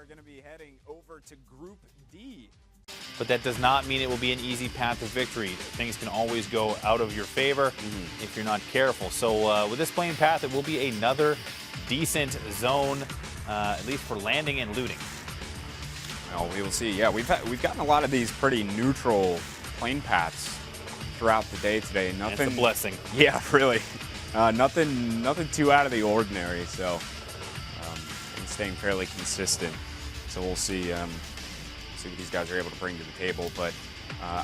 are going to be heading over to Group D. But that does not mean it will be an easy path to victory. Things can always go out of your favor if you're not careful. So with this playing path, it will be another decent zone, at least for landing and looting. Well, we will see. Yeah, we've gotten a lot of these pretty neutral plane paths throughout the day today. Nothing. It's a blessing. Yeah, really. Nothing too out of the ordinary. So it's staying fairly consistent. So we'll see. See what these guys are able to bring to the table. But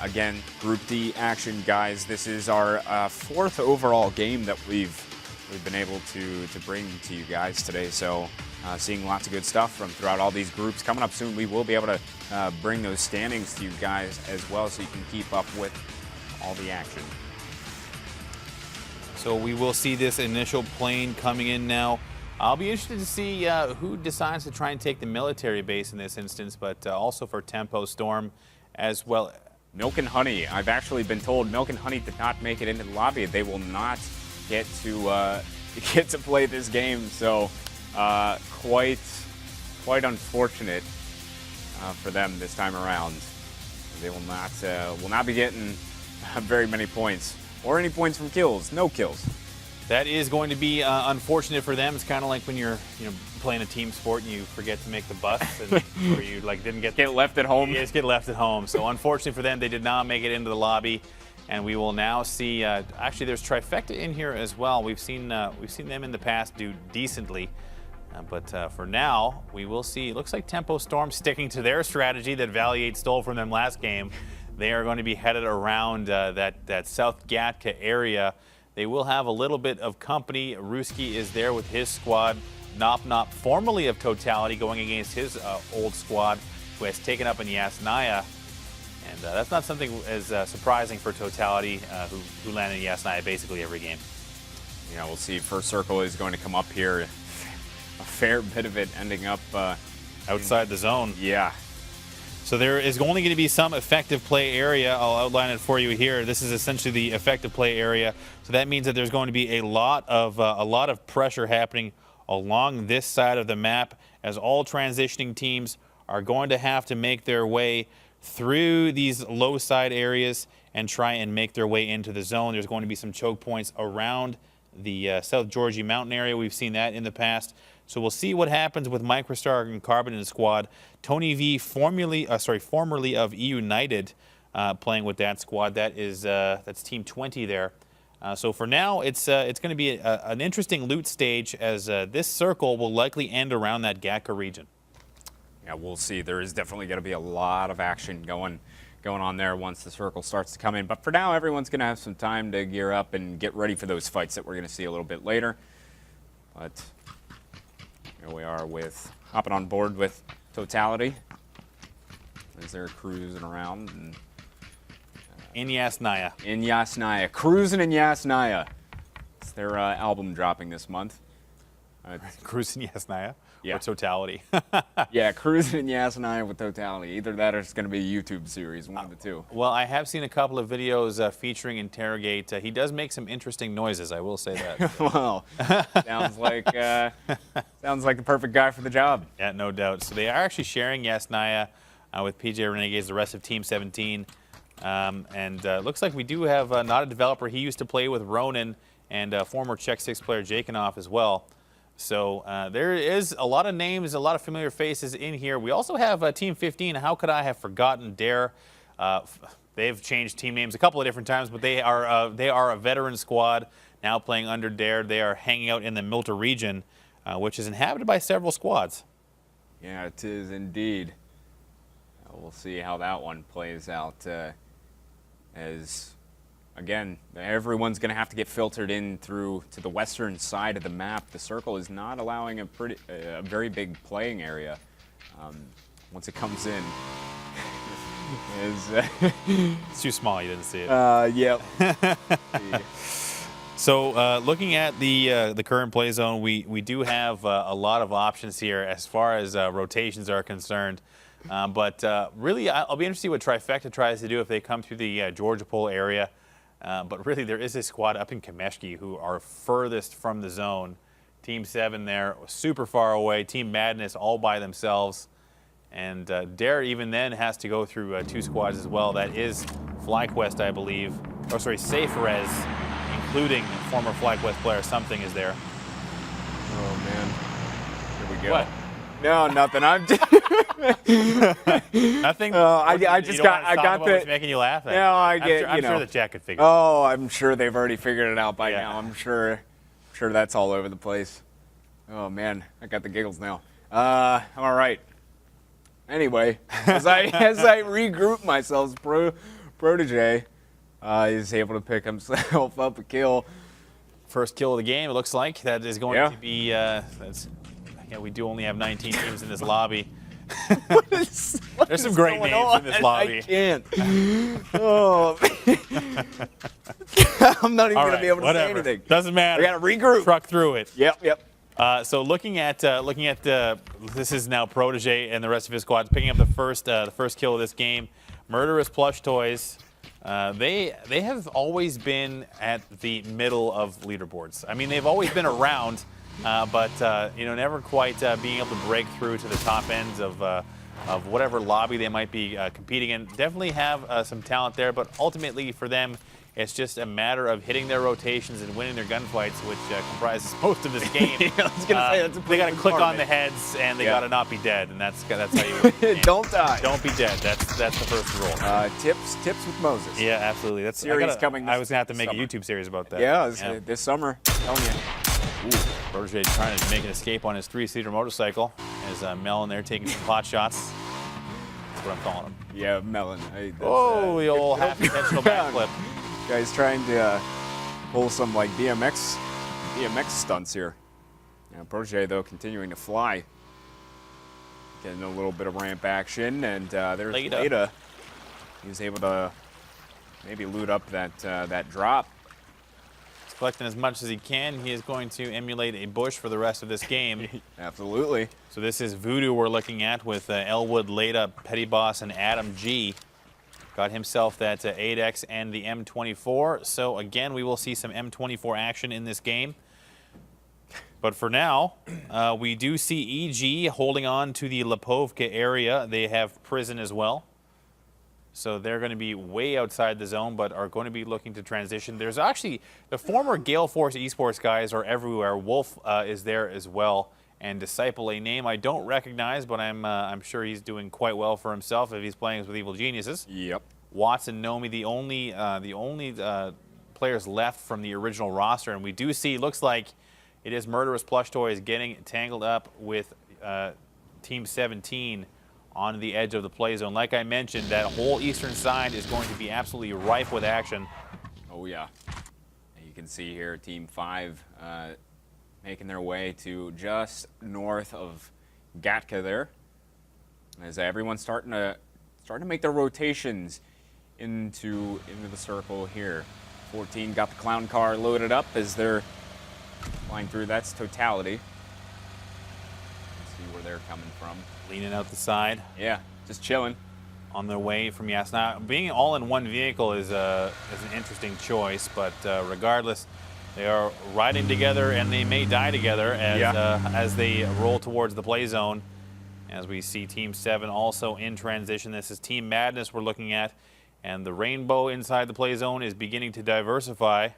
again, Group D action, guys. This is our fourth overall game that we've been able to bring to you guys today. So seeing lots of good stuff from throughout all these groups. Coming up soon, we will be able to bring those standings to you guys as well, so you can keep up with all the action. So we will see this initial plane coming in now. I'll be interested to see who decides to try and take the military base in this instance, but also for Tempo Storm as well. Milk and Honey. I've actually been told Milk and Honey did not make it into the lobby. They will not get to play this game. So quite unfortunate for them this time around. They will not be getting very many points or any points from kills. No kills. That is going to be unfortunate for them. It's kind of like when you're playing a team sport and you forget to make the bus, and or you didn't get left at home. You just get left at home. So unfortunately for them, they did not make it into the lobby, and we will now see. Actually, there's Trifecta in here as well. We've seen them in the past do decently, but for now, we will see. It looks like Tempo Storm sticking to their strategy that Valley 8 stole from them last game. They are going to be headed around that South Gatka area. They will have a little bit of company. Ruski is there with his squad. Nop, formerly of Totality, going against his old squad, who has taken up in Yasnaya. And that's not something as surprising for Totality, who land in Yasnaya basically every game. Yeah, we'll see. First Circle is going to come up here. A fair bit of it ending up outside the zone. Yeah. So there is only going to be some effective play area. I'll outline it for you here. This is essentially the effective play area. So that means that there's going to be a lot of pressure happening along this side of the map, as all transitioning teams are going to have to make their way through these low side areas and try and make their way into the zone. There's going to be some choke points around the South Georgie Mountain area. We've seen that in the past. So we'll see what happens with Microstar and Carbon in the squad. Tony V, formerly of E United, playing with that squad. That's Team 20 there. So for now, it's going to be an interesting loot stage, as this circle will likely end around that Gatka region. Yeah, we'll see. There is definitely going to be a lot of action going on there once the circle starts to come in. But for now, everyone's going to have some time to gear up and get ready for those fights that we're going to see a little bit later. But here we are hopping on board with Totality as they're cruising around. And, in Yasnaya. In Yasnaya. Cruising in Yasnaya. It's their album dropping this month. Cruising in Yasnaya? Yeah. Or Totality? Yeah, Cruising in Yasnaya with Totality. Either that or it's going to be a YouTube series, one of the two. Well, I have seen a couple of videos featuring Interrogate. He does make some interesting noises, I will say that. Well, sounds like the perfect guy for the job. Yeah, no doubt. So they are actually sharing Yasnaya with PJ Renegades, the rest of Team 17. And looks like we do have not a developer. He used to play with Ronan and former Czech 6 player Jakinov as well. So there is a lot of names, a lot of familiar faces in here. We also have Team 15. How could I have forgotten Dare? They've changed team names a couple of different times, but they are a veteran squad now playing under Dare. They are hanging out in the Milta region, which is inhabited by several squads. Yeah, it is indeed. We'll see how that one plays out. As again, everyone's going to have to get filtered in through to the western side of the map. The circle is not allowing a very big playing area. Once it comes in, it's too small. You didn't see it. Yeah. So looking at the current play zone, we do have a lot of options here as far as rotations are concerned. But really, I'll be interested to see what Trifecta tries to do if they come through the Georgia Pole area. But really, there is a squad up in Kameshki who are furthest from the zone. Team 7 there, super far away. Team Madness all by themselves. And Dare even then has to go through 2 squads as well. That is FlyQuest, I believe. Oh, sorry, Safe Res, including former FlyQuest player. Something is there. Oh, man. Here we go. What? No, nothing. I'm Nothing? I just got the... What's making you laugh? No, I get, I'm you know. sure that Jack could figure it out. Oh, I'm sure they've already figured it out by Yeah. now. I'm sure that's all over the place. Oh, man. I got the giggles now. All right. Anyway, as I regroup myself, Protege is able to pick himself up a kill. First kill of the game, it looks like. That is going Yeah. to be, we do only have 19 teams in this lobby. There's some great names on? in this lobby. I can't. Oh, I'm not even going to be able to say anything. Doesn't matter. We got to regroup. Truck through it. Yep. So looking at this is now Protege and the rest of his squad picking up the first kill of this game. Murderous Plush Toys. They have always been at the middle of leaderboards. I mean, they've always been around, but never quite being able to break through to the top ends of whatever lobby they might be competing in. Definitely have some talent there, but ultimately for them, it's just a matter of hitting their rotations and winning their gunfights, which comprises most of this game. I was going to say that's a they got to click on the heads, and they got to not be dead, and that's how you win. Don't die. Don't be dead. That's the first rule. Tips with Moses. Yeah, absolutely. That's series coming. I was gonna have to make summer. a YouTube series about that. Yeah, this summer. Telling you. Ooh, Protege trying to make an escape on his 3-seater motorcycle. As Melon there taking some pot shots. That's what I'm calling him. Yeah, Melon. The old half-intentional backflip. Guy's trying to pull some like BMX stunts here. Protege though continuing to fly, getting a little bit of ramp action, and there's Leda. He's able to maybe loot up that drop. He's collecting as much as he can. He is going to emulate a bush for the rest of this game. Absolutely. So this is Voodoo we're looking at with Elwood, Leda, Petty Boss, and Adam G. Got himself that 8X and the M24. So again, we will see some M24 action in this game. But for now, we do see EG holding on to the Lipovka area. They have prison as well. So they're going to be way outside the zone, but are going to be looking to transition. There's actually the former Gale Force Esports guys are everywhere. Wolf is there as well. And Disciple, a name I don't recognize, but I'm sure he's doing quite well for himself if he's playing with Evil Geniuses. Yep. Watts and Nomi, the only players left from the original roster, and we do see, looks like it is Murderous Plush Toys getting tangled up with Team 17 on the edge of the play zone. Like I mentioned, that whole eastern side is going to be absolutely rife with action. Oh yeah, you can see here Team 5 making their way to just north of Gatka there, as everyone's starting to make their rotations into the circle here. 14 got the clown car loaded up as they're flying through. That's totality. Let's see where they're coming from. Leaning out the side. Yeah, just chilling. On their way from Yas. Now, being all in one vehicle is an interesting choice, but regardless, they are riding together and they may die together as they roll towards the play zone. As we see Team 7 also in transition. This is Team Madness we're looking at, and the rainbow inside the play zone is beginning to diversify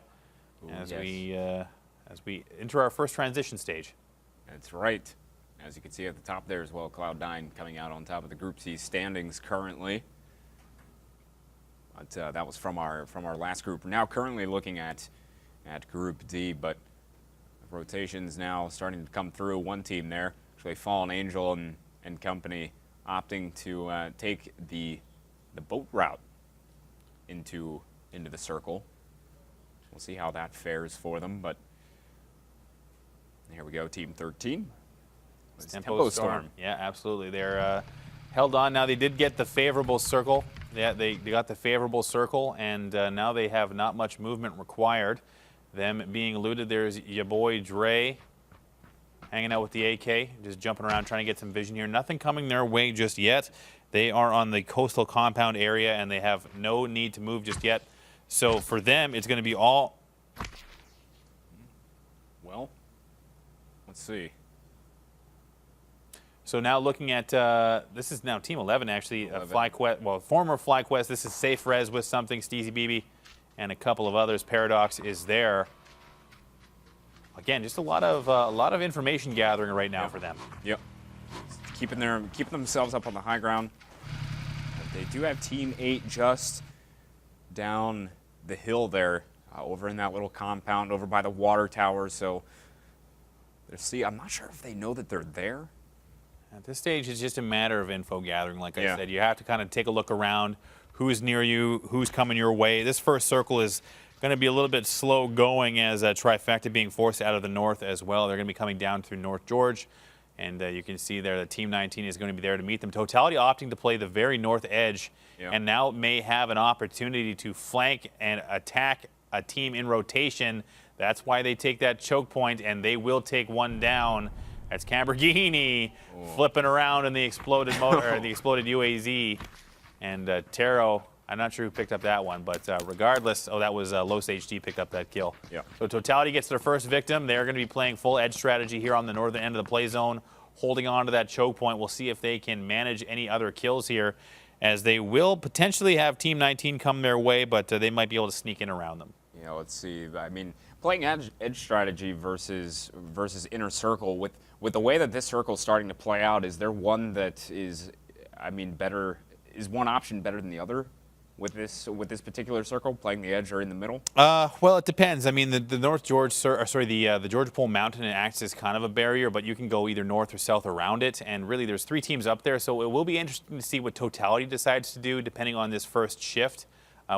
as we enter our first transition stage. That's right. As you can see at the top there as well, Cloud9 coming out on top of the Group C standings currently. But that was from our last group. We're now currently looking at Group D, but rotations now starting to come through. One team there, actually Fallen Angel and company, opting to take the boat route into the circle. We'll see how that fares for them, but here we go, Team 13. Tempo Storm. Yeah, absolutely. They're held on. Now they did get the favorable circle. Yeah, they got the favorable circle, and now they have not much movement required. Them being eluded. There's your boy Dre hanging out with the AK, just jumping around trying to get some vision here. Nothing coming their way just yet. They are on the coastal compound area, and they have no need to move just yet. So for them, it's going to be all... Well, let's see. So now looking at, this is now Team 11 actually, FlyQuest, well, former FlyQuest. This is Safe Res with something, Steezy BB, and a couple of others. Paradox is there. Again, just a lot of information gathering right now for them. Yep. Keeping themselves up on the high ground. They do have Team 8 just down the hill there, over in that little compound over by the water tower. So, I'm not sure if they know that they're there. At this stage, it's just a matter of info gathering. Like I said, you have to kind of take a look around. Who's near you? Who's coming your way? This first circle is going to be a little bit slow going as Trifecta being forced out of the north as well. They're going to be coming down through North George. And you can see there that Team 19 is going to be there to meet them. Totality opting to play the very north edge, and now may have an opportunity to flank and attack a team in rotation. That's why they take that choke point, and they will take one down. That's Camberghini flipping around in the exploded motor, or the exploded UAZ. And Taro, I'm not sure who picked up that one, but regardless, that was Los HD picked up that kill. So Totality gets their first victim. They're going to be playing full edge strategy here on the northern end of the play zone, holding on to that choke point. We'll see if they can manage any other kills here, as they will potentially have Team 19 come their way, but they might be able to sneak in around them. Yeah, let's see. I mean, playing edge strategy versus inner circle, with the way that this circle is starting to play out, is there one that is, I mean, better? Is one option better than the other with this particular circle, playing the edge or in the middle? Well, it depends. I mean, the North George, the Georgia Pole Mountain acts as kind of a barrier, but you can go either north or south around it. And really, there's 3 teams up there, so it will be interesting to see what Totality decides to do depending on this first shift.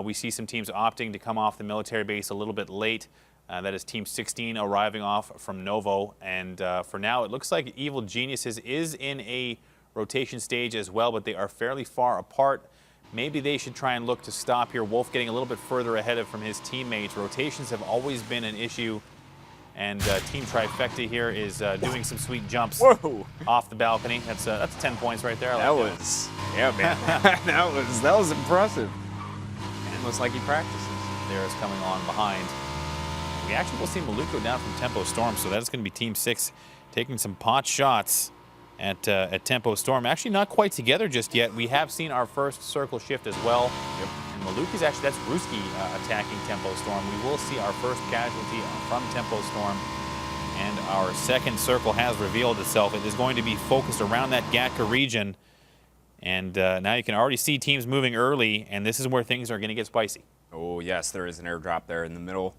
We see some teams opting to come off the military base a little bit late. That is Team 16 arriving off from Novo. And for now, it looks like Evil Geniuses is in a rotation stage as well, but they are fairly far apart. Maybe they should try and look to stop here. Wolf getting a little bit further ahead from his teammates. Rotations have always been an issue. And Team Trifecta here is doing some sweet jumps off the balcony. That's 10 points right there. That was, yeah, man. that was impressive. And it looks like he practices. There is coming on behind. We actually will see Maluko down from Tempo Storm, so that's going to be Team 6 taking some pot shots at Tempo Storm. Actually not quite together just yet. We have seen our first circle shift as well. And Maluk is actually, that's Ruski attacking Tempo Storm. We will see our first casualty from Tempo Storm. And our second circle has revealed itself. It is going to be focused around that Gatka region. And now you can already see teams moving early, and this is where things are going to get spicy. Oh, yes, there is an airdrop there in the middle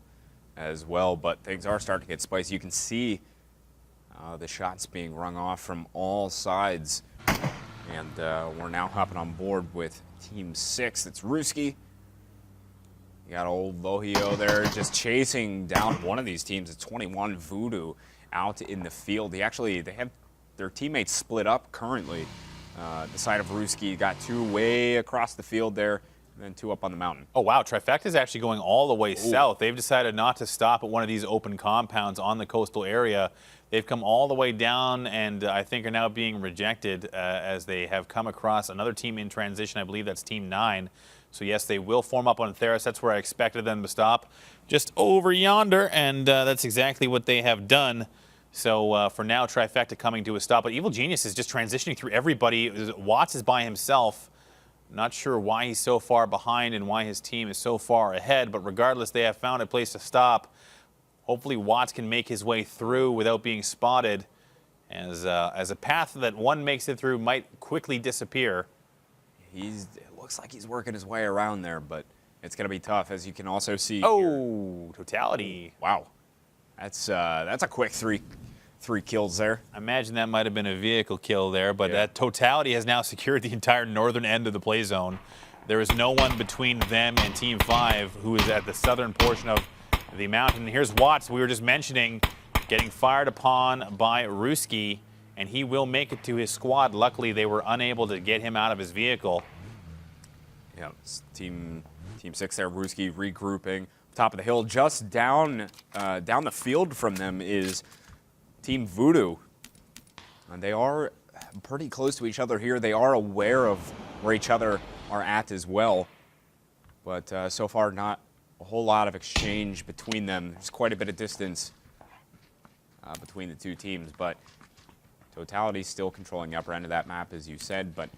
as well, but things are starting to get spicy. You can see the shots being rung off from all sides. And we're now hopping on board with Team 6. It's Ruski. You got old Lohio there just chasing down one of these teams. It's 21 Voodoo out in the field. They have their teammates split up currently. The side of Ruski got 2 way across the field there, and then 2 up on the mountain. Oh, wow. Trifecta is actually going all the way south. They've decided not to stop at one of these open compounds on the coastal area. They've come all the way down and I think are now being rejected as they have come across another team in transition. I believe that's Team 9. So, yes, they will form up on Theros. That's where I expected them to stop, just over yonder, and that's exactly what they have done. So, for now, Trifecta coming to a stop. But Evil Genius is just transitioning through everybody. Watts is by himself. Not sure why he's so far behind and why his team is so far ahead, but regardless, they have found a place to stop. Hopefully, Watts can make his way through without being spotted, as a path that one makes it through might quickly disappear. It looks like he's working his way around there, but it's going to be tough, as you can also see. Oh, here. Totality. Wow. That's a quick three kills there. I imagine that might have been a vehicle kill there, but that Totality has now secured the entire northern end of the play zone. There is no one between them and Team 5 who is at the southern portion of the mountain. Here's Watts, we were just mentioning, getting fired upon by Ruski, and he will make it to his squad. Luckily, they were unable to get him out of his vehicle. Yeah, it's Team 6 there, Ruski regrouping. Top of the hill, just down the field from them is Team Voodoo. And they are pretty close to each other here. They are aware of where each other are at as well. But so far, not a whole lot of exchange between them. There's quite a bit of distance between the two teams. But Totality still controlling the upper end of that map, as you said, but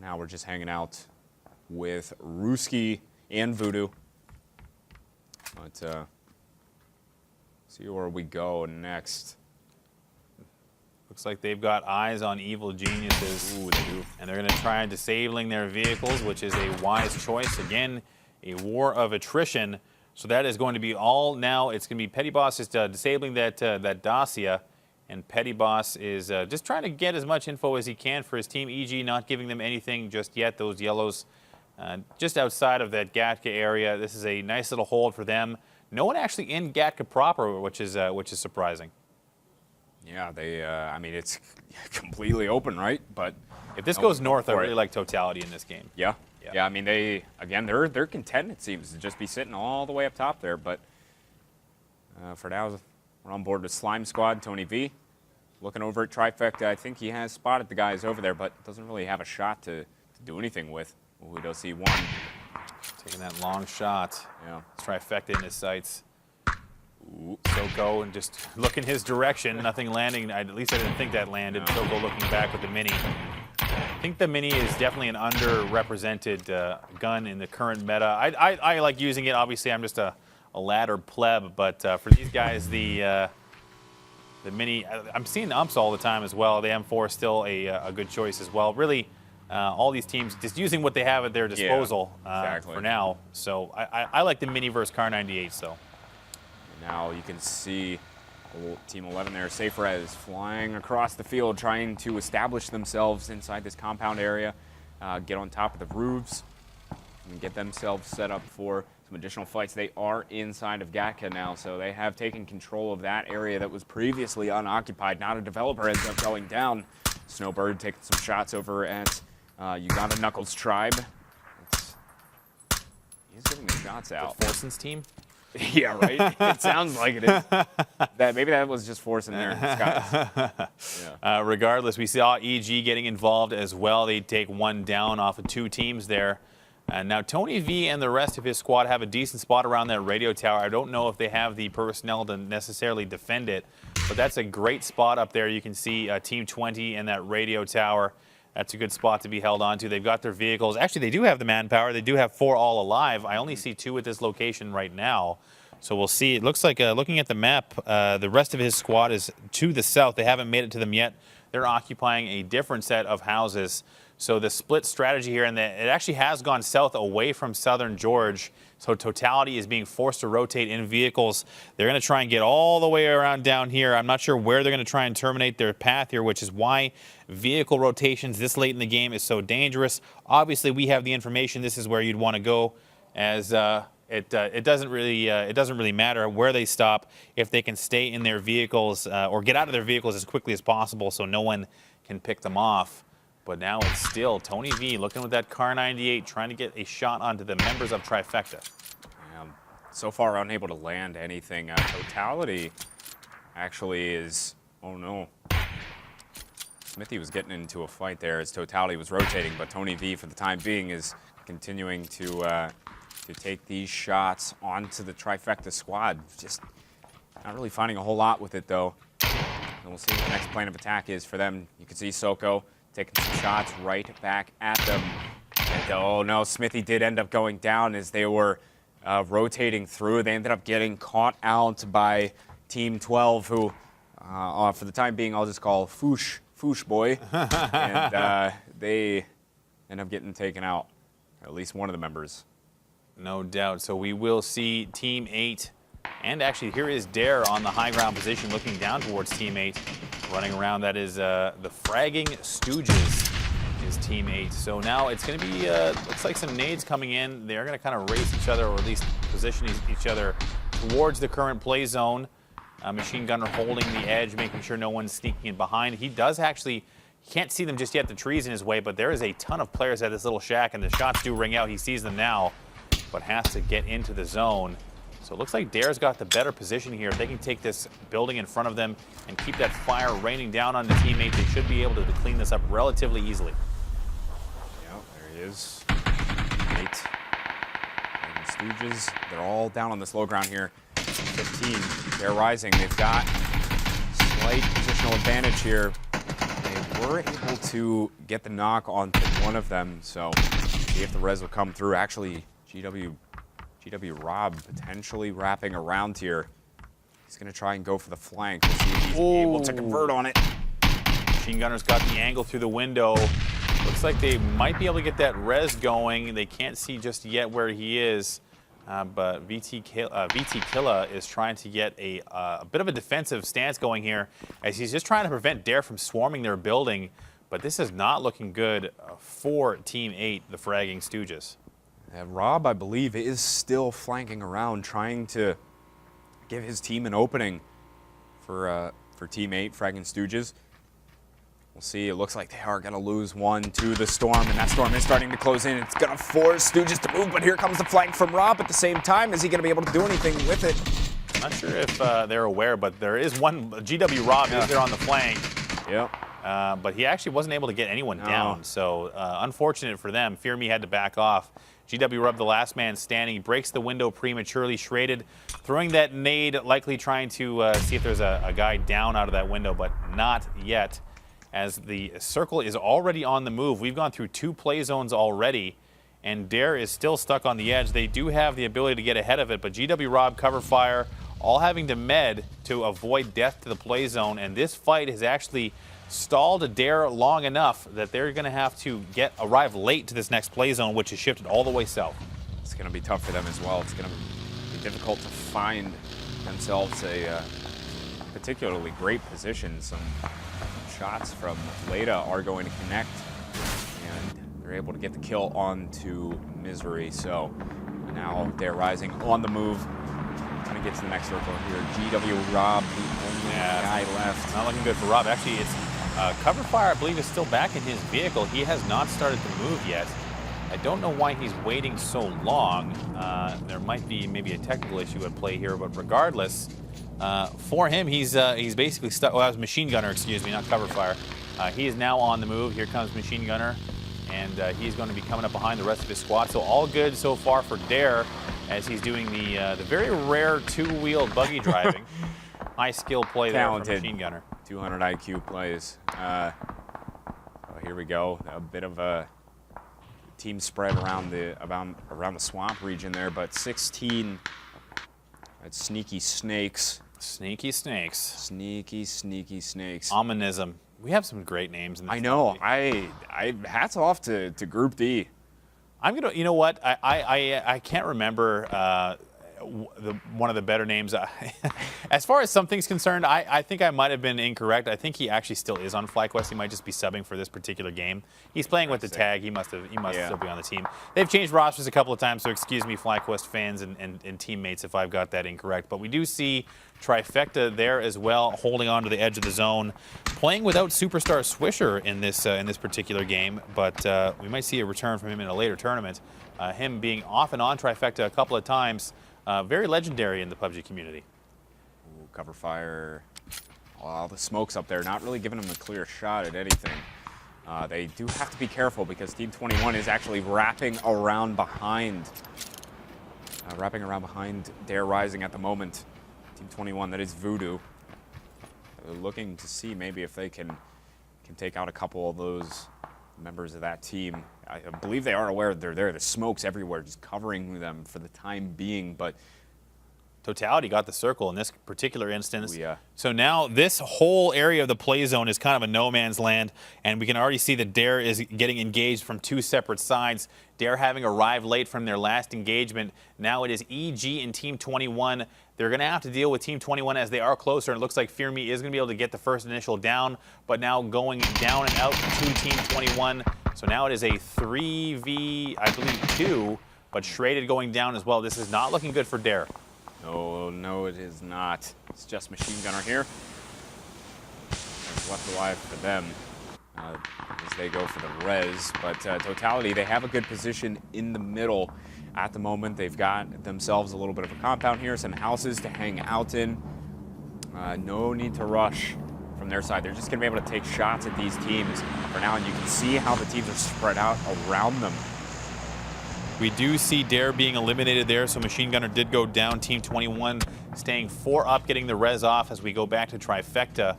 now we're just hanging out with Ruski and Voodoo. But see where we go next. Looks like they've got eyes on evil geniuses. Ooh, they do. And they're going to try disabling their vehicles, which is a wise choice. Again, a war of attrition. So that is going to be all now. It's going to be Petty Boss just disabling that Dacia. And Petty Boss is just trying to get as much info as he can for his team. EG not giving them anything just yet. Those yellows just outside of that Gatka area. This is a nice little hold for them. No one actually in Gatka proper, which is surprising. Yeah, they. I mean, it's completely open, right? But if this goes north, I really like Totality in this game. Yeah. I mean, they're content. It seems to just be sitting all the way up top there. But for now, we're on board with Slime Squad. Tony V, looking over at Trifecta. I think he has spotted the guys over there, but doesn't really have a shot to do anything with. We don't see one. Taking that long shot. Yeah. Trifecta in his sights. Soko and just look in his direction. Nothing landing. At least I didn't think that landed. No. Soko looking back with the Mini. I think the Mini is definitely an underrepresented gun in the current meta. I like using it. Obviously, I'm just a ladder pleb, but for these guys, the Mini, I'm seeing the umps all the time as well. The M4 is still a good choice as well. Really, all these teams just using what they have at their disposal for now. So I like the Mini versus Car 98. So. Now you can see Team 11 there, Safer flying across the field, trying to establish themselves inside this compound area, get on top of the roofs, and get themselves set up for some additional fights. They are inside of Gatka now, so they have taken control of that area that was previously unoccupied. Not a developer ends up going down. Snowbird taking some shots over at Uganda Knuckles Tribe. He's getting the shots out. The Forson's team? Yeah, right? It sounds like it is. Maybe that was just forcing their skies. Yeah. Regardless, we saw EG getting involved as well. They take one down off of two teams there. Now, Tony V and the rest of his squad have a decent spot around that radio tower. I don't know if they have the personnel to necessarily defend it, but that's a great spot up there. You can see Team 20 and that radio tower. That's a good spot to be held on to. They've got their vehicles. Actually, they do have the manpower. They do have 4 all alive. I only see 2 at this location right now. So we'll see. It looks like, looking at the map, the rest of his squad is to the south. They haven't made it to them yet. They're occupying a different set of houses. So the split strategy here, and it actually has gone south away from Southern George. So Totality is being forced to rotate in vehicles. They're going to try and get all the way around down here. I'm not sure where they're going to try and terminate their path here, which is why vehicle rotations this late in the game is so dangerous. Obviously, we have the information. This is where you'd want to go, as it doesn't really matter where they stop if they can stay in their vehicles or get out of their vehicles as quickly as possible, so no one can pick them off. But now it's still Tony V looking with that Car 98, trying to get a shot onto the members of Trifecta. So far unable to land anything. Totality actually is, oh no. Smithy was getting into a fight there as Totality was rotating, but Tony V, for the time being, is continuing to take these shots onto the Trifecta squad. Just not really finding a whole lot with it, though. And we'll see what the next plan of attack is for them. You can see Soko taking some shots right back at them. And, oh no, Smithy did end up going down as they were rotating through. They ended up getting caught out by Team 12, who, for the time being, I'll just call Foosh Boy. And they end up getting taken out, at least one of the members. No doubt. So we will see Team 8. And actually, here is Dare on the high ground position, looking down towards Team 8. Running around, that is the Fragging Stooges is Team 8. So now it's going to be, looks like some nades coming in. They're going to kind of race each other, or at least position each other towards the current play zone. Machine Gunner holding the edge, making sure no one's sneaking in behind. He does actually, can't see them just yet, the trees in his way, but there is a ton of players at this little shack, and the shots do ring out. He sees them now, but has to get into the zone. So it looks like Dare's got the better position here. If they can take this building in front of them and keep that fire raining down on the teammate, they should be able to clean this up relatively easily. Yeah, there he is. 8. And Stooges, they're all down on this low ground here. 15, they're rising. They've got slight positional advantage here. were able to get the knock onto one of them, so see if the res will come through. Actually, GW Rob potentially wrapping around here. He's going to try and go for the flank. We'll see if he's able to convert on it. Machine Gunner's got the angle through the window. Looks like they might be able to get that res going. They can't see just yet where he is. But VT Killa is trying to get a bit of a defensive stance going here as he's just trying to prevent Dare from swarming their building. But this is not looking good for Team 8, the Fragging Stooges. And Rob, I believe, is still flanking around, trying to give his team an opening for Team 8, Fragging Stooges. We'll see. It looks like they are going to lose one to the storm, and that storm is starting to close in. It's going to force Stooges to move, but here comes the flank from Rob at the same time. Is he going to be able to do anything with it? I'm not sure if they're aware, but there is one. GW Rob is there on the flank. Yep. But he actually wasn't able to get anyone down, so unfortunate for them. Fear Me had to back off. GW Rob, the last man standing, he breaks the window prematurely. Shraded, throwing that nade, likely trying to see if there's a guy down out of that window, but not yet. As the circle is already on the move. We've gone through 2 play zones already, and Dare is still stuck on the edge. They do have the ability to get ahead of it, but GW Rob, Cover Fire, all having to med to avoid death to the play zone, and this fight has actually stalled Dare long enough that they're going to have to arrive late to this next play zone, which is shifted all the way south. It's going to be tough for them as well. It's going to be difficult to find themselves a particularly great position. Some shots from Leda are going to connect, and they're able to get the kill onto Misery. So now they're rising on the move. Trying to get to the next circle here. GW Rob, the only guy left. Not looking good for Rob. Actually, it's Cover Fire, I believe, is still back in his vehicle. He has not started to move yet. I don't know why he's waiting so long. There might be maybe a technical issue at play here, but regardless, for him, he's basically stuck. Well, that was Machine Gunner, excuse me, not Cover Fire. He is now on the move. Here comes Machine Gunner, and he's going to be coming up behind the rest of his squad. So all good so far for Dare, as he's doing the very rare 2-wheeled buggy driving. High skill play there from Machine Gunner. 200 IQ plays. Oh, here we go. A bit of a team spread around the swamp region there, but 16. That's Sneaky Snakes. Sneaky Snakes. Sneaky Snakes. Ominism. We have some great names in this. I know. I hats off to Group D. I'm gonna. You know what? I can't remember one of the better names. As far as something's concerned, I think I might have been incorrect. I think he actually still is on FlyQuest. He might just be subbing for this particular game. He's playing with the tag. He must still be on the team. They've changed rosters a couple of times, so excuse me, FlyQuest fans and teammates if I've got that incorrect. But we do see Trifecta there as well, holding on to the edge of the zone, playing without Superstar Swisher in this particular game. But we might see a return from him in a later tournament. Him being off and on Trifecta a couple of times. Very legendary in the PUBG community. Ooh, Cover Fire. Wow, the smoke's up there, not really giving them a clear shot at anything. They do have to be careful because Team 21 is actually wrapping around behind Dare Rising at the moment. Team 21, that is Voodoo. They're looking to see maybe if they can take out a couple of those members of that team. I believe they are aware they're there. The smoke's everywhere, just covering them for the time being, but Totality got the circle in this particular instance. Ooh, yeah. So now this whole area of the play zone is kind of a no man's land, and we can already see that Dare is getting engaged from 2 separate sides. Dare having arrived late from their last engagement. Now it is EG and Team 21. They're going to have to deal with Team 21 as they are closer. And it looks like Fear Me is going to be able to get the first initial down, but now going down and out to Team 21. So now it is a 3v, I believe, 2, but Shraded going down as well. This is not looking good for Dare. No, it is not. It's just Machine Gunner here. It's left alive for them as they go for the res. But Totality, they have a good position in the middle at the moment. They've got themselves a little bit of a compound here, some houses to hang out in. No need to rush from their side. They're just going to be able to take shots at these teams for now, and you can see how the teams are spread out around them. We do see Dare being eliminated there, so Machine Gunner did go down. Team 21 staying 4 up, getting the res off as we go back to Trifecta.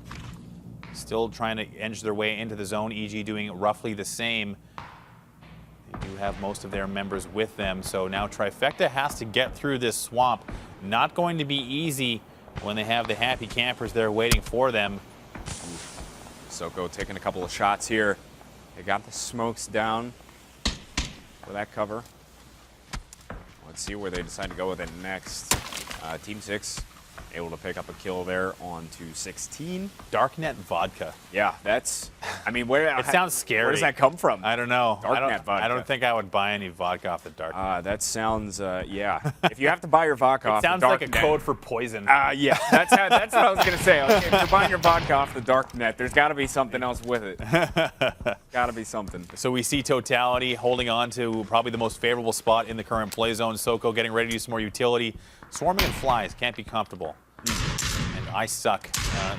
still trying to edge their way into the zone. EG doing roughly the same. They do have most of their members with them. So now Trifecta has to get through this swamp. Not going to be easy when they have the happy campers there waiting for them. Soko taking a couple of shots here. They got the smokes down for that cover. Let's see where they decide to go with it next. Team 6 able to pick up a kill there on to 16. Darknet vodka. Yeah, that's, I mean, where It sounds scary. Where does that come from? I don't know. Darknet vodka. I don't think I would buy any vodka off the Darknet. That sounds, yeah. If you have to buy your vodka off the Darknet. It sounds like a code for poison. Yeah, that's what I was going to say. Okay, if you're buying your vodka off the Darknet, there's got to be something else with it. Got to be something. So we see Totality holding on to probably the most favorable spot in the current play zone. Soko getting ready to use some more utility. Swarming and flies can't be comfortable. And I suck.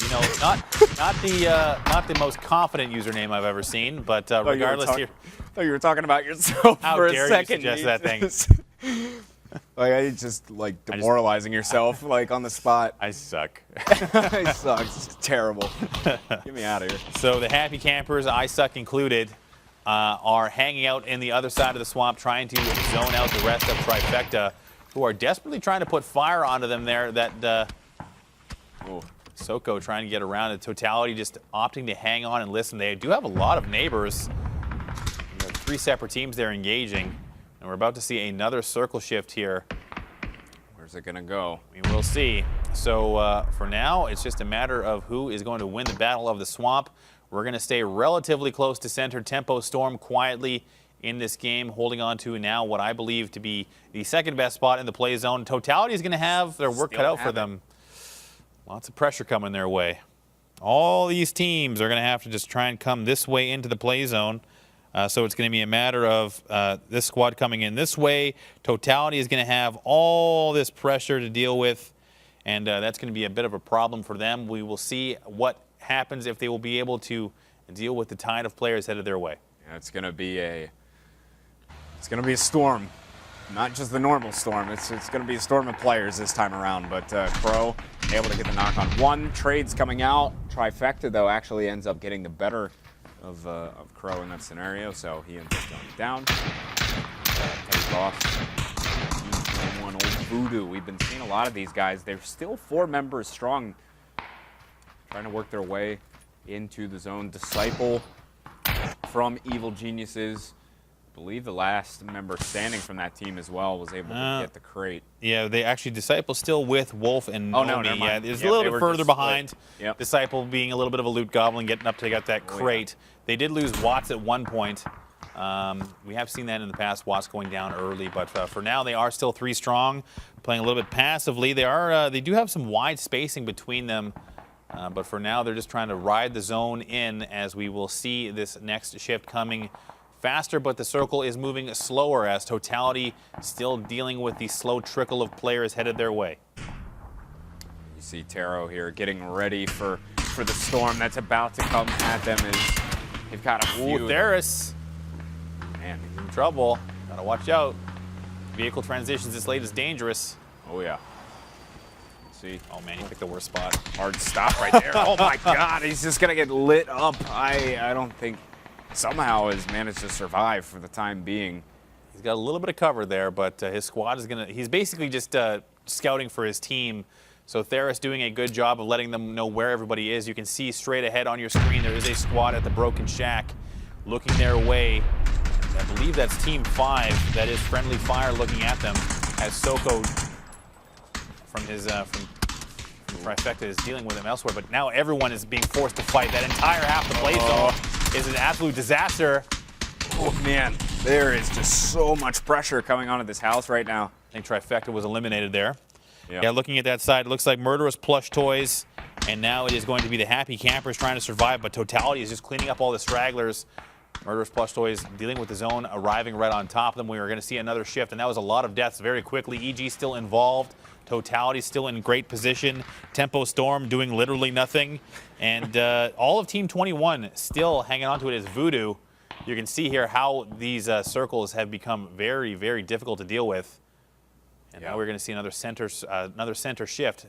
You know, not the most confident username I've ever seen, but regardless here. I thought you were talking about yourself for a second. How dare you suggest that thing? Like, I just, like, demoralizing yourself, like, on the spot. I suck. I suck. It's terrible. Get me out of here. So the happy campers, I suck included, are hanging out in the other side of the swamp trying to zone out the rest of Trifecta, who are desperately trying to put fire onto them there. That Soko trying to get around it. Totality just opting to hang on and listen. They do have a lot of neighbors. You have 3 separate teams there engaging. And we're about to see another circle shift here. Where's it going to go? We will see. So for now, it's just a matter of who is going to win the battle of the swamp. We're going to stay relatively close to center. Tempo Storm quietly in this game, holding on to now what I believe to be the second best spot in the play zone. Totality is going to have their work cut out for them. Lots of pressure coming their way. All these teams are going to have to just try and come this way into the play zone. So it's going to be a matter of this squad coming in this way. Totality is going to have all this pressure to deal with, and that's going to be a bit of a problem for them. We will see what happens if they will be able to deal with the tide of players headed their way. Yeah, it's going to be a storm, not just the normal storm. It's going to be a storm of players this time around. But Crow able to get the knock on one. Trades coming out. Trifecta though actually ends up getting the better of Crow in that scenario, so he ends up going down. Takes off. Team 21, old Voodoo. We've been seeing a lot of these guys. They're still 4 members strong, trying to work their way into the zone. Disciple from Evil Geniuses. I believe the last member standing from that team as well was able to get the crate. Yeah, they actually Disciple still with Wolf and Oh, no, never yeah, mind. it's Yep, a little bit further behind. Yep. Disciple being a little bit of a loot goblin, getting up to get that crate. Yeah. They did lose Watts at one point. We have seen that in the past, Watts going down early, but for now they are still 3 strong, playing a little bit passively. They do have some wide spacing between them, but for now they're just trying to ride the zone in, as we will see this next shift coming faster, but the circle is moving slower as Totality still dealing with the slow trickle of players headed their way. You see Taro here getting ready for the storm that's about to come at them. They've got a few. Ooh, Theris. Man, He's in trouble. Gotta watch out. Vehicle transitions this late is dangerous. oh yeah. Let's see. Oh man, he picked the worst spot. Hard stop right there. Oh my God, he's just gonna get lit up. I don't think somehow has managed to survive for the time being. He's got a little bit of cover there, but his squad is he's basically just scouting for his team. So Theris doing a good job of letting them know where everybody is. You can see straight ahead on your screen there is a squad at the Broken Shack looking their way. I believe that's Team 5. That is Friendly Fire looking at them as Soko from his from Trifecta is dealing with him elsewhere. But now everyone is being forced to fight. That entire half the play zone is an absolute disaster. Oh man, there is just so much pressure coming onto this house right now. I think Trifecta was eliminated there. Yeah. Yeah, looking at that side, it looks like Murderous Plush Toys, and now it is going to be the Happy Campers trying to survive, but Totality is just cleaning up all the stragglers. Murderous Plush Toys dealing with the zone, arriving right on top of them. We are going to see another shift, and that was a lot of deaths very quickly. EG still involved. Totality still in great position. Tempo Storm doing literally nothing. And all of Team 21 still hanging on to it as Voodoo. You can see here how these circles have become very, very difficult to deal with. And now we're going to see another center shift.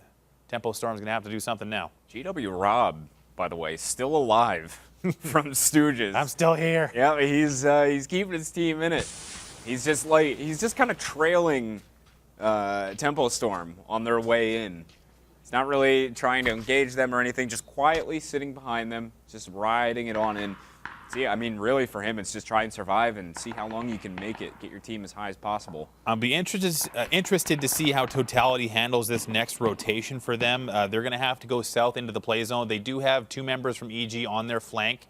Tempo Storm's going to have to do something now. GW Rob by the way, still alive from Stooges. I'm still here. Yeah, he's keeping his team in it. He's just kind of trailing Tempo Storm on their way in. He's not really trying to engage them or anything, just quietly sitting behind them, just riding it on in. See, I mean, really for him, it's just try and survive and see how long you can make it, get your team as high as possible. I'll be interested to see how Totality handles this next rotation for them. They're going to have to go south into the play zone. They do have 2 members from EG on their flank.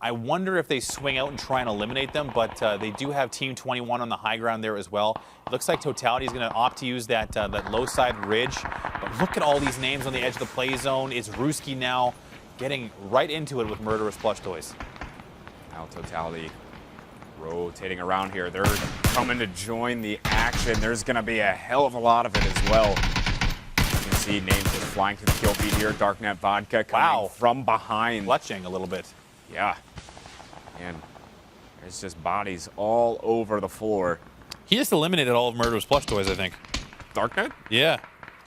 I wonder if they swing out and try and eliminate them, but they do have Team 21 on the high ground there as well. It looks like Totality is going to opt to use that low side ridge. But look at all these names on the edge of the play zone. It's Ruski now getting right into it with Murderous Plush Toys. Now Totality rotating around here. They're coming to join the action. There's going to be a hell of a lot of it as well. You can see names just flying to the kill feed here. Darknet Vodka coming from behind. Clutching a little bit. Yeah. And there's just bodies all over the floor. He just eliminated all of Murderous Plush Toys, I think. Darknet? Yeah.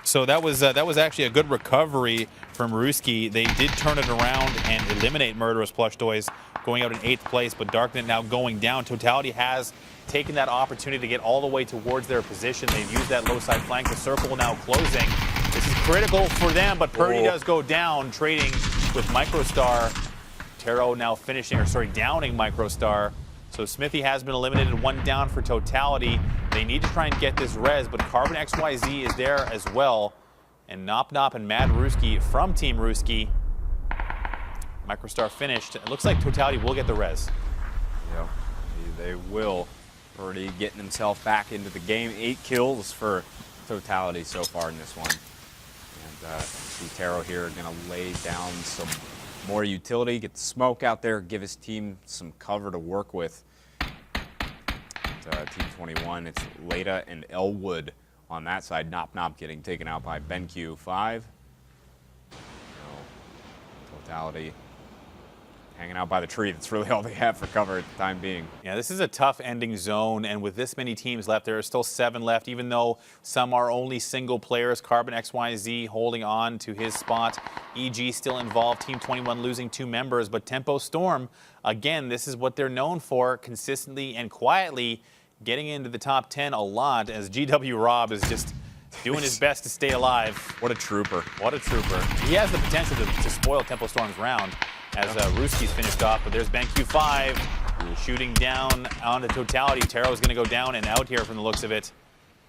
So that was actually a good recovery from Ruski. They did turn it around and eliminate Murderous Plush Toys, going out in 8th place, but Darknet now going down. Totality has taken that opportunity to get all the way towards their position. They've used that low side flank. The circle now closing. This is critical for them, but Purdy does go down, trading with Microstar. Taro now downing Microstar. So Smithy has been eliminated, 1 down for Totality. They need to try and get this res, but Carbon XYZ is there as well. And Nop Nop and Mad Ruski from Team Ruski. Microstar finished. It looks like Totality will get the res. Yeah, they will. Already getting himself back into the game. 8 kills for Totality so far in this one. And see Taro here going to lay down some more utility, get the smoke out there, give his team some cover to work with. Team 21, it's Leda and Elwood on that side. Nop Nop getting taken out by BenQ5. Totality hanging out by the tree. That's really all they have for cover at the time being. Yeah, this is a tough ending zone, and with this many teams left, there are still 7 left, even though some are only single players. Carbon XYZ holding on to his spot. EG still involved. Team 21 losing 2 members, but Tempo Storm, again, this is what they're known for, consistently and quietly getting into the top 10 a lot, as GW Rob is just doing his best to stay alive. What a trooper. What a trooper. He has the potential to spoil Tempo Storm's round, as Ruski's finished off, but there's BenQ5 shooting down onto Totality. Taro's going to go down and out here from the looks of it.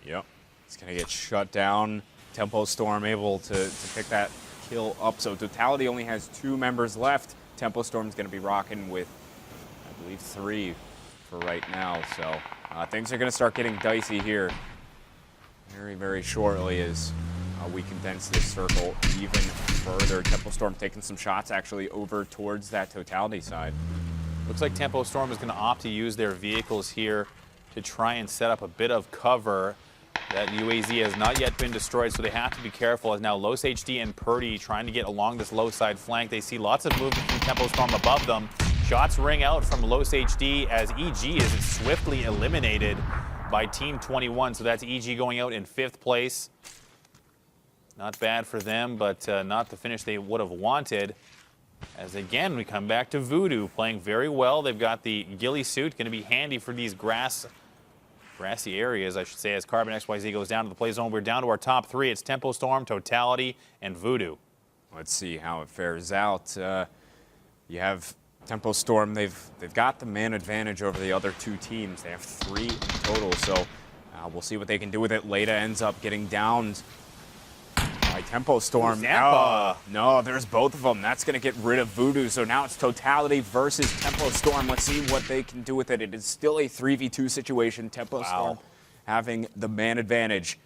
Yep. It's going to get shut down. Tempo Storm able to pick that kill up. So Totality only has 2 members left. Tempo Storm's going to be rocking with, I believe, 3 for right now. So things are going to start getting dicey here very, very shortly as we condense this circle even further. Tempo Storm taking some shots actually over towards that Totality side. Looks like Tempo Storm is going to opt to use their vehicles here to try and set up a bit of cover. That UAZ has not yet been destroyed, so they have to be careful, as now Los HD and Purdy trying to get along this low side flank. They see lots of movement from Tempo Storm above them. Shots ring out from Los HD as EG is swiftly eliminated by Team 21. So that's EG going out in 5th place. Not bad for them, but not the finish they would have wanted. As again, we come back to Voodoo playing very well. They've got the ghillie suit, going to be handy for these grassy areas, I should say, as Carbon XYZ goes down to the play zone. We're down to our top 3. It's Tempo Storm, Totality, and Voodoo. Let's see how it fares out. You have Tempo Storm. They've got the man advantage over the other 2 teams. They have 3 in total, so we'll see what they can do with it. Leda ends up getting downed by Tempo Storm. No, there's both of them. That's going to get rid of Voodoo. So now it's Totality versus Tempo Storm. Let's see what they can do with it. It is still a 3v2 situation. Tempo Storm having the man advantage.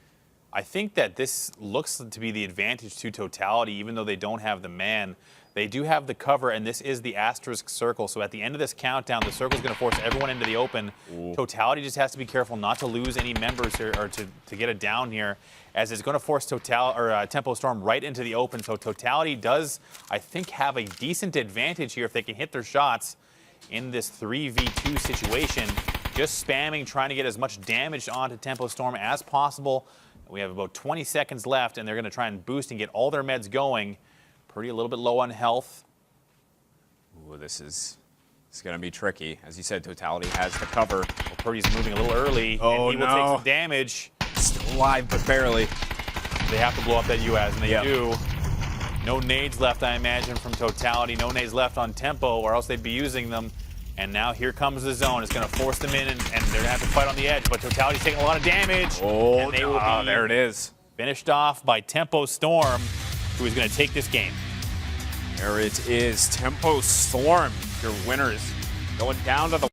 I think that this looks to be the advantage to Totality, even though they don't have the man. They do have the cover, and this is the asterisk circle. So at the end of this countdown, the circle is going to force everyone into the open. Totality just has to be careful not to lose any members here, or to get it down here, as it's going to force Tempo Storm right into the open. So Totality does, I think, have a decent advantage here if they can hit their shots in this 3v2 situation. Just spamming, trying to get as much damage onto Tempo Storm as possible. We have about 20 seconds left, and they're going to try and boost and get all their meds going. Purdy a little bit low on health. Ooh, this is going to be tricky. As you said, Totality has the cover. Well, Purdy's moving a little early, Oh, and he will take some damage. Still alive, but barely. They have to blow up that UAZ, and they Yep. do. No nades left, I imagine, from Totality. No nades left on tempo, or else they'd be using them. And now here comes the zone. It's going to force them in, and they're going to have to fight on the edge. But Totality's taking a lot of damage. Oh, and they will be there it is. finished off by Tempo Storm, who is going to take this game. There it is. Tempo Storm, your winners, going down to the